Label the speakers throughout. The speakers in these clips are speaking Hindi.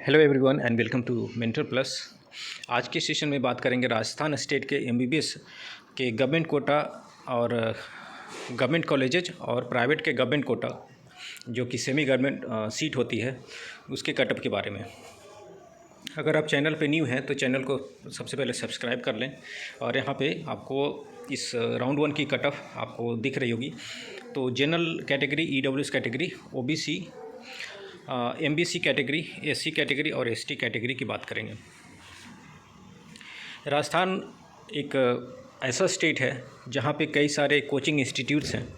Speaker 1: Hello everyone and welcome to Mentor Plus. आज के सेशन में बात करेंगे राजस्थान स्टेट के एमबीबीएस के गवर्नमेंट कोटा और गवर्नमेंट कॉलेजेज और प्राइवेट के गवर्नमेंट कोटा जो कि सेमी गवर्नमेंट सीट होती है उसके कटअप के बारे में। अगर आप चैनल पे न्यू हैं तो चैनल को सबसे पहले सब्सक्राइब कर लें और यहाँ पे आपको इस राउंड 1 की कटअप आपको दिख रही होगी। तो general category, EWS category, OBC, MBC category, SC category और एसटी कैटेगरी की बात करेंगे। राजस्थान एक ऐसा स्टेट है जहाँ पे कई सारे कोचिंग इंस्टीट्यूट्स हैं,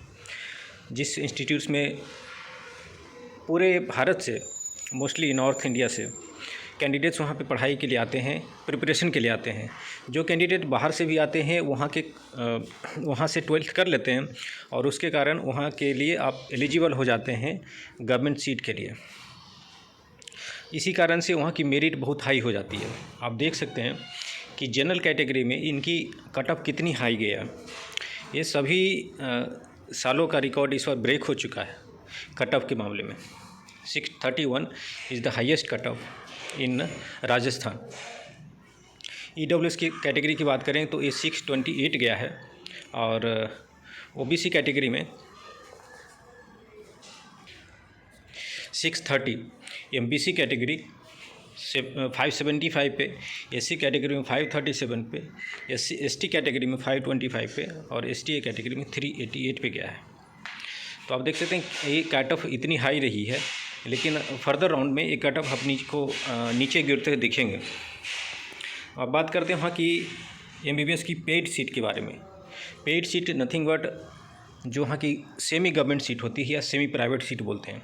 Speaker 1: जिस इंस्टीट्यूट्स में पूरे भारत से, मोस्टली नॉर्थ इंडिया से कैंडिडेट्स वहाँ पे पढ़ाई के लिए आते हैं, प्रिपरेशन के लिए आते हैं। जो कैंडिडेट बाहर से भी आते हैं वहाँ से 12th कर लेते हैं और उसके कारण वहाँ के लिए आप एलिजिबल हो जाते हैं गवर्नमेंट सीट के लिए। इसी कारण से वहाँ की मेरिट बहुत हाई हो जाती है। आप देख सकते हैं कि जनरल कैटेगरी में इनकी कटअप कितनी हाई गया। ये सभी सालों का रिकॉर्ड इस बार ब्रेक हो चुका है कटअप के मामले में। 631 is the highest cutoff in Rajasthan. EWS की कैटेगरी की बात करें तो ये 628 गया है और ओबीसी कैटेगरी में 630, एमबीसी कैटेगरी से 575 पे, एससी कैटेगरी में 537 पे, एसटी कैटेगरी में 525 पे और एसटीए कैटेगरी में 388 पे गया है। तो आप देख सकते हैं ये कट ऑफ इतनी हाई रही है, लेकिन फर्दर राउंड में ये कट ऑफ अपनी को नीचे गिरते हुए दिखेंगे। अब बात करते हैं वहाँ की एमबीबीएस की पेड सीट के बारे में। पेड सीट नथिंग बट जो वहाँ की सेमी गवर्नमेंट सीट होती है या सेमी प्राइवेट सीट बोलते हैं,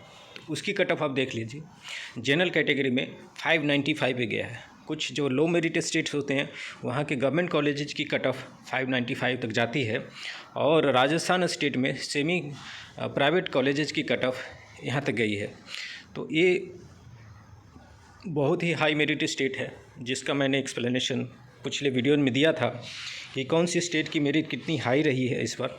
Speaker 1: उसकी कट ऑफ आप देख लीजिए। जनरल कैटेगरी में 595 पे गया है। कुछ जो लो मेरिट स्टेट्स होते हैं वहाँ के गवर्नमेंट कॉलेजेस की कट ऑफ 595 तक जाती है और राजस्थान स्टेट में सेमी प्राइवेट कॉलेजेस की कट ऑफ यहाँ तक गई है। तो ये बहुत ही हाई मेरिट स्टेट है, जिसका मैंने एक्सप्लेनेशन पिछले वीडियो में दिया था कि कौन सी स्टेट की मेरिट कितनी हाई रही है इस बार,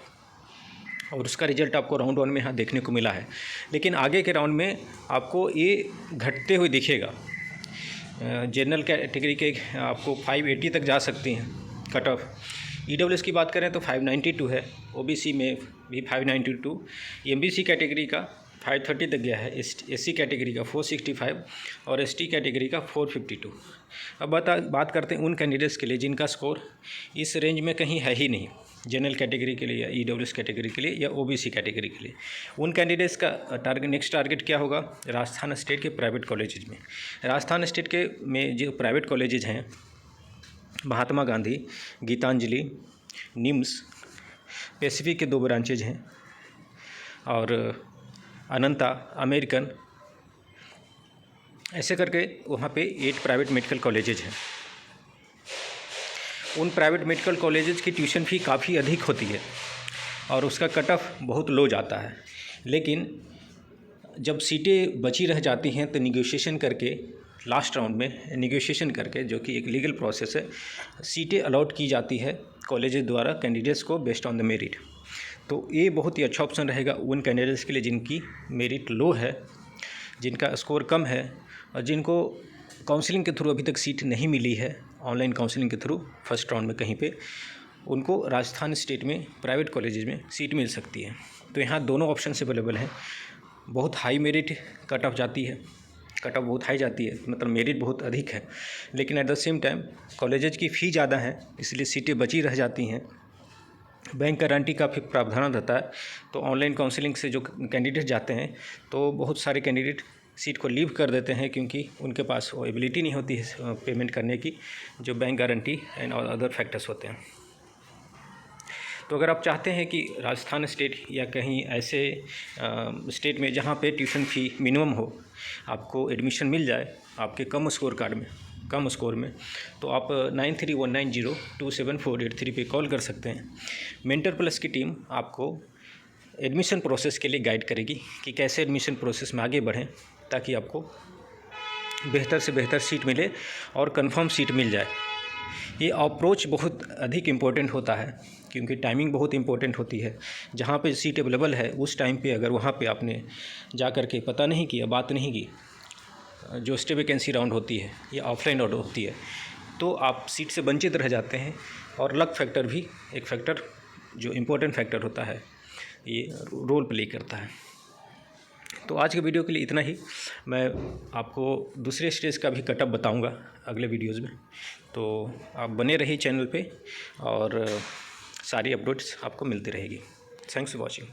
Speaker 1: और उसका रिजल्ट आपको राउंड 1 में यहाँ देखने को मिला है। लेकिन आगे के राउंड में आपको ये घटते हुए दिखेगा। जनरल कैटेगरी के आपको 580 तक जा सकती हैं कट ऑफ। ईडब्ल्यूएस की बात करें तो 592 है, ओबीसी में भी 592, एमबीसी कैटेगरी का 530 तक गया है, एससी कैटेगरी का 465 और एसटी कैटेगरी का 452। अब बात करते हैं उन कैंडिडेट्स के लिए जिनका स्कोर इस रेंज में कहीं है ही नहीं, जनरल कैटेगरी के लिए या ईडब्ल्यूएस कैटेगरी के लिए या ओबीसी कैटेगरी के लिए। उन कैंडिडेट्स का नेक्स्ट टारगेट क्या होगा? राजस्थान स्टेट के प्राइवेट कॉलेजेज में। राजस्थान स्टेट के में जो प्राइवेट कॉलेजेज हैं, महात्मा गांधी, गीतांजलि, निम्स, पैसिफिक के 2 ब्रांचेज हैं और अनंता, अमेरिकन, ऐसे करके वहाँ पे 8 प्राइवेट मेडिकल कॉलेजेज हैं। उन प्राइवेट मेडिकल कॉलेजेस की ट्यूशन फ़ी काफ़ी अधिक होती है और उसका कट ऑफ बहुत लो जाता है। लेकिन जब सीटें बची रह जाती हैं तो निगोशिएशन करके, लास्ट राउंड में निगोशिएशन करके, जो कि एक लीगल प्रोसेस है, सीटें अलॉट की जाती है कॉलेजेस द्वारा कैंडिडेट्स को बेस्ड ऑन द मेरिट। तो ये बहुत ही अच्छा ऑप्शन रहेगा उन कैंडिडेट्स के लिए जिनकी मेरिट लो है, जिनका स्कोर कम है और जिनको काउंसलिंग के थ्रू अभी तक सीट नहीं मिली है, ऑनलाइन काउंसलिंग के थ्रू फर्स्ट राउंड में कहीं पे, उनको राजस्थान स्टेट में प्राइवेट कॉलेजेस में सीट मिल सकती है। तो यहाँ दोनों ऑप्शन अवेलेबल हैं। बहुत हाई मेरिट कट ऑफ जाती है, कट ऑफ बहुत हाई जाती है, मतलब मेरिट बहुत अधिक है, लेकिन at the same time colleges की फ़ी ज़्यादा है, इसलिए सीटें बची रह जाती हैं। बैंक गारंटी का फिर प्रावधान रहता है। तो ऑनलाइन काउंसलिंग से जो कैंडिडेट जाते हैं तो बहुत सारे कैंडिडेट सीट को लीव कर देते हैं क्योंकि उनके पास वो एबिलिटी नहीं होती है पेमेंट करने की, जो बैंक गारंटी एंड और अदर फैक्टर्स होते हैं। तो अगर आप चाहते हैं कि राजस्थान स्टेट या कहीं ऐसे स्टेट में जहाँ पे ट्यूशन फ़ी मिनिमम हो, आपको एडमिशन मिल जाए आपके कम स्कोर कार्ड में, कम स्कोर में, तो आप 9319027483 पे कॉल कर सकते हैं। मेंटर प्लस की टीम आपको एडमिशन प्रोसेस के लिए गाइड करेगी कि कैसे एडमिशन प्रोसेस में आगे बढ़ें ताकि आपको बेहतर से बेहतर सीट मिले और कंफर्म सीट मिल जाए। ये अप्रोच बहुत अधिक इम्पोर्टेंट होता है क्योंकि टाइमिंग बहुत इम्पोर्टेंट होती है। जहाँ पे सीट अवेलेबल है उस टाइम पे अगर वहाँ पे आपने जा कर के पता नहीं किया, बात नहीं की, जो स्टे वैकेंसी राउंड होती है या ऑफलाइन राउंड होती है, तो आप सीट से वंचित रह जाते हैं। और लक फैक्टर भी एक फैक्टर जो इम्पोर्टेंट फैक्टर होता है, ये रोल प्ले करता है। तो आज के वीडियो के लिए इतना ही। मैं आपको दूसरे स्टेज का भी कटअप बताऊंगा अगले वीडियोज़ में, तो आप बने रहिए चैनल पे और सारी अपडेट्स आपको मिलती रहेगी। Thanks for watching.